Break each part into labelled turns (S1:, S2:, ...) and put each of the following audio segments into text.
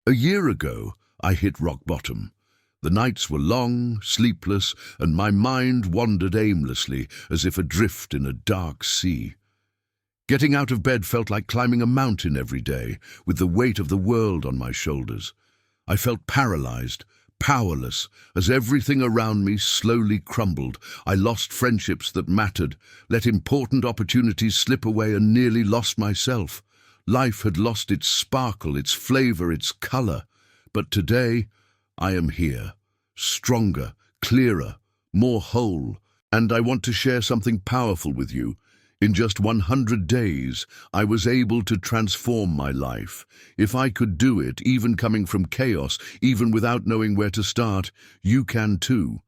S1: A year ago, I hit rock bottom. The nights were long, sleepless, and my mind wandered aimlessly, as if adrift in a dark sea. Getting out of bed felt like climbing a mountain every day, with the weight of the world on my shoulders. I felt paralyzed, powerless, as everything around me slowly crumbled. I lost friendships that mattered, let important opportunities slip away, and nearly lost myself. Life had lost its sparkle, its flavor, its color. But today, I am here, stronger, clearer, more whole, and I want to share something powerful with you. In just 100 days, I was able to transform my life. If I could do it, even coming from chaos, even without knowing where to start, you can too.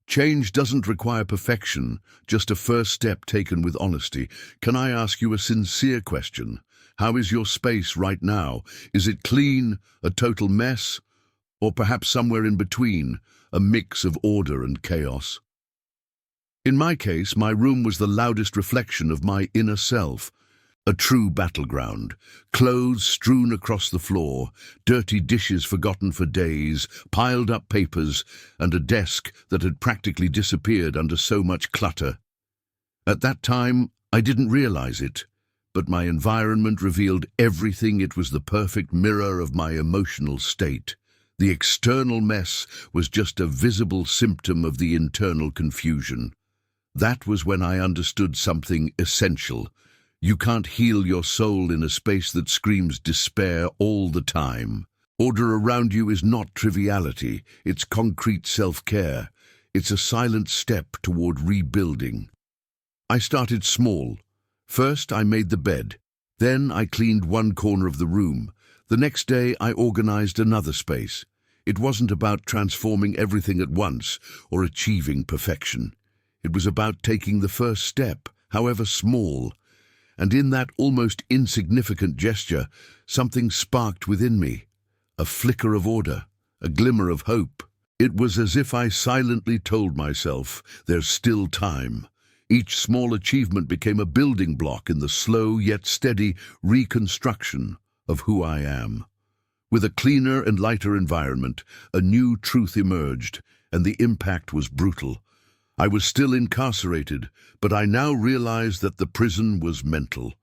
S1: Change doesn't require perfection, just a first step taken with honesty. Can I ask you a sincere question? How is your space right now? Is it clean, a total mess, or perhaps somewhere in between, a mix of order and chaos? In my case, my room was the loudest reflection of my inner self, a true battleground. Clothes strewn across the floor, dirty dishes forgotten for days, piled up papers, and a desk that had practically disappeared under so much clutter. At that time, I didn't realize it, but my environment revealed everything. It was the perfect mirror of my emotional state. The external mess was just a visible symptom of the internal confusion. That was when I understood something essential. You can't heal your soul in a space that screams despair all the time. Order around you is not triviality, it's concrete self-care. It's a silent step toward rebuilding. I started small. First, I made the bed. Then I cleaned one corner of the room. The next day, I organized another space. It wasn't about transforming everything at once or achieving perfection. It was about taking the first step, however small. And in that almost insignificant gesture, something sparked within me. A flicker of order, a glimmer of hope. It was as if I silently told myself, there's still time. Each small achievement became a building block in the slow yet steady reconstruction of who I am. With a cleaner and lighter environment, a new truth emerged, and the impact was brutal. I was still incarcerated, but I now realized that the prison was mental.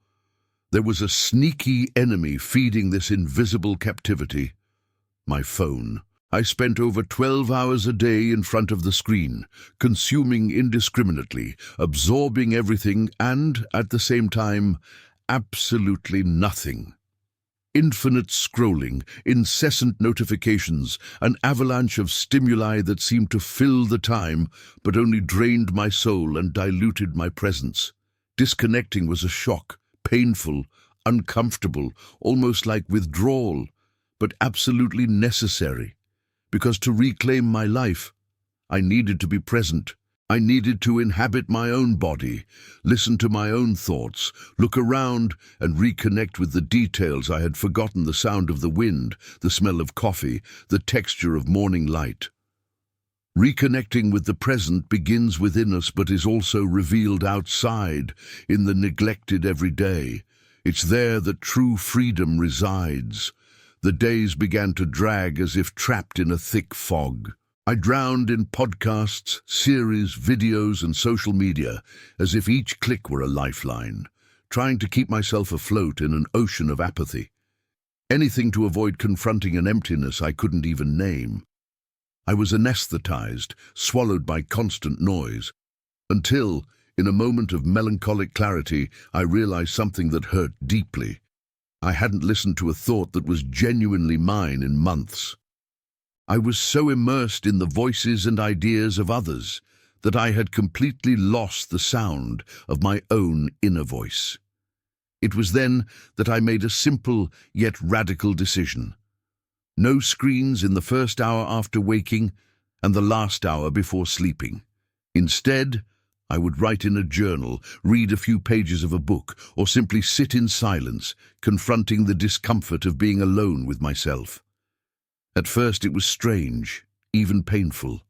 S1: There was a sneaky enemy feeding this invisible captivity: my phone. I spent over 12 hours a day in front of the screen, consuming indiscriminately, absorbing everything and, at the same time, absolutely nothing. Infinite scrolling, incessant notifications, an avalanche of stimuli that seemed to fill the time, but only drained my soul and diluted my presence. Disconnecting was a shock, painful, uncomfortable, almost like withdrawal, but absolutely necessary. Because to reclaim my life, I needed to be present. I needed to inhabit my own body, listen to my own thoughts, look around and reconnect with the details I had forgotten: the sound of the wind, the smell of coffee, the texture of morning light. Reconnecting with the present begins within us but is also revealed outside, in the neglected everyday. It's there that true freedom resides. The days began to drag as if trapped in a thick fog. I drowned in podcasts, series, videos, and social media, as if each click were a lifeline, trying to keep myself afloat in an ocean of apathy. Anything to avoid confronting an emptiness I couldn't even name. I was anesthetized, swallowed by constant noise, until, in a moment of melancholic clarity, I realized something that hurt deeply. I hadn't listened to a thought that was genuinely mine in months. I was so immersed in the voices and ideas of others that I had completely lost the sound of my own inner voice. It was then that I made a simple yet radical decision. No screens in the first hour after waking and the last hour before sleeping. Instead, I would write in a journal, read a few pages of a book, or simply sit in silence, confronting the discomfort of being alone with myself. At first it was strange, even painful.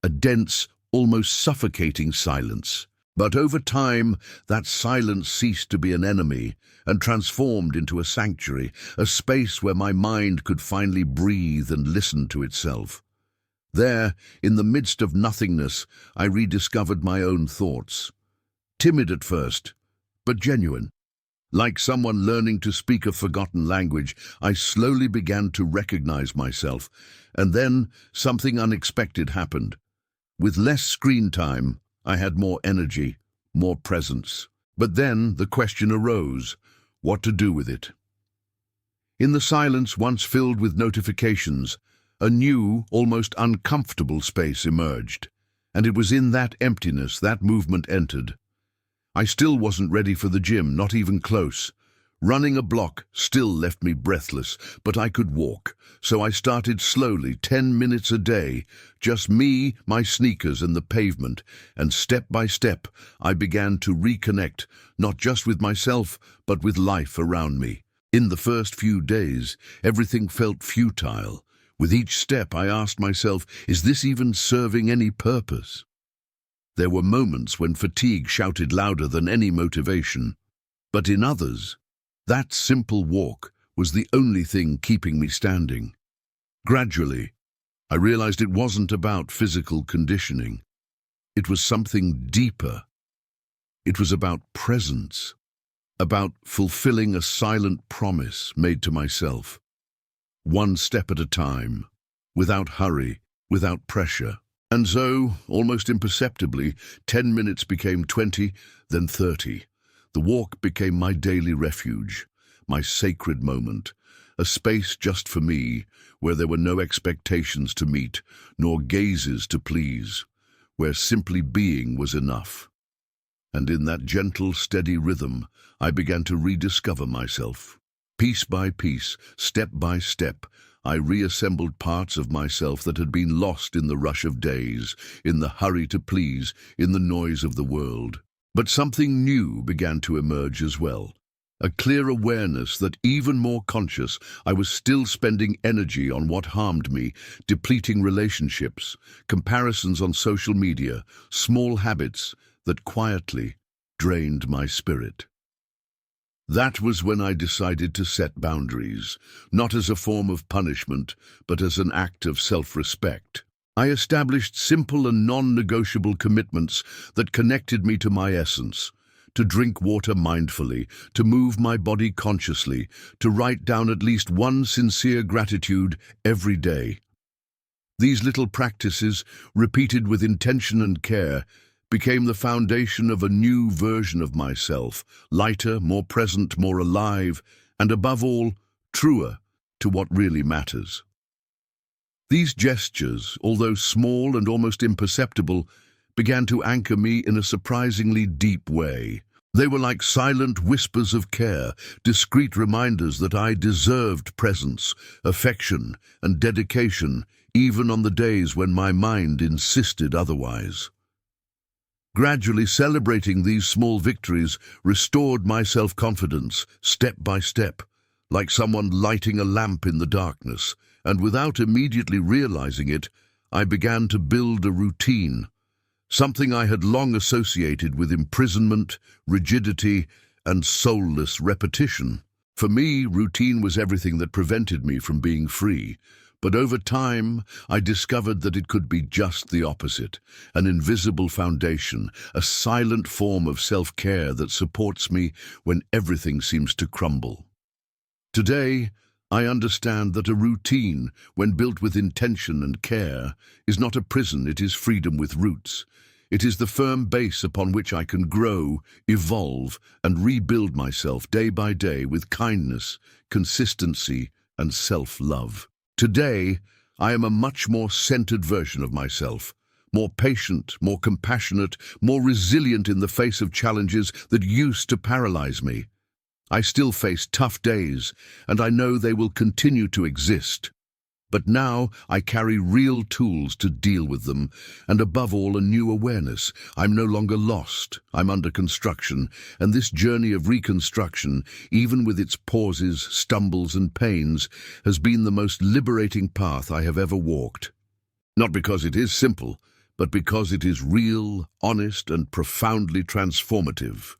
S1: A dense, almost suffocating silence. But over time, that silence ceased to be an enemy and transformed into a sanctuary, a space where my mind could finally breathe and listen to itself. There, in the midst of nothingness, I rediscovered my own thoughts. Timid at first, but genuine. Like someone learning to speak a forgotten language, I slowly began to recognize myself, and then something unexpected happened. With less screen time, I had more energy, more presence. But then the question arose, what to do with it? In the silence once filled with notifications, a new, almost uncomfortable space emerged, and it was in that emptiness that movement entered. I still wasn't ready for the gym, not even close. Running a block still left me breathless, but I could walk, so I started slowly, 10 minutes a day, just me, my sneakers and the pavement, and step by step I began to reconnect, not just with myself, but with life around me. In the first few days, everything felt futile. With each step I asked myself, is this even serving any purpose? There were moments when fatigue shouted louder than any motivation, but in others, that simple walk was the only thing keeping me standing. Gradually, I realized it wasn't about physical conditioning. It was something deeper. It was about presence, about fulfilling a silent promise made to myself. One step at a time, without hurry, without pressure. And so, almost imperceptibly, 10 minutes became 20, then 30. The walk became my daily refuge, my sacred moment, a space just for me, where there were no expectations to meet, nor gazes to please, where simply being was enough. And in that gentle, steady rhythm, I began to rediscover myself. Piece by piece, step by step, I reassembled parts of myself that had been lost in the rush of days, in the hurry to please, in the noise of the world. But something new began to emerge as well. A clear awareness that, even more conscious, I was still spending energy on what harmed me, depleting relationships, comparisons on social media, small habits that quietly drained my spirit. That was when I decided to set boundaries, not as a form of punishment, but as an act of self-respect. I established simple and non-negotiable commitments that connected me to my essence: to drink water mindfully, to move my body consciously, to write down at least one sincere gratitude every day. These little practices, repeated with intention and care, became the foundation of a new version of myself, lighter, more present, more alive, and above all, truer to what really matters. These gestures, although small and almost imperceptible, began to anchor me in a surprisingly deep way. They were like silent whispers of care, discreet reminders that I deserved presence, affection, and dedication, even on the days when my mind insisted otherwise. Gradually celebrating these small victories restored my self-confidence, step by step, like someone lighting a lamp in the darkness, and without immediately realizing it, I began to build a routine, something I had long associated with imprisonment, rigidity, and soulless repetition. For me, routine was everything that prevented me from being free. But over time, I discovered that it could be just the opposite, an invisible foundation, a silent form of self-care that supports me when everything seems to crumble. Today, I understand that a routine, when built with intention and care, is not a prison, it is freedom with roots. It is the firm base upon which I can grow, evolve, and rebuild myself day by day with kindness, consistency, and self-love. Today, I am a much more centered version of myself, more patient, more compassionate, more resilient in the face of challenges that used to paralyze me. I still face tough days, and I know they will continue to exist. But now I carry real tools to deal with them, and above all, a new awareness. I'm no longer lost, I'm under construction, and this journey of reconstruction, even with its pauses, stumbles and pains, has been the most liberating path I have ever walked. Not because it is simple, but because it is real, honest, and profoundly transformative.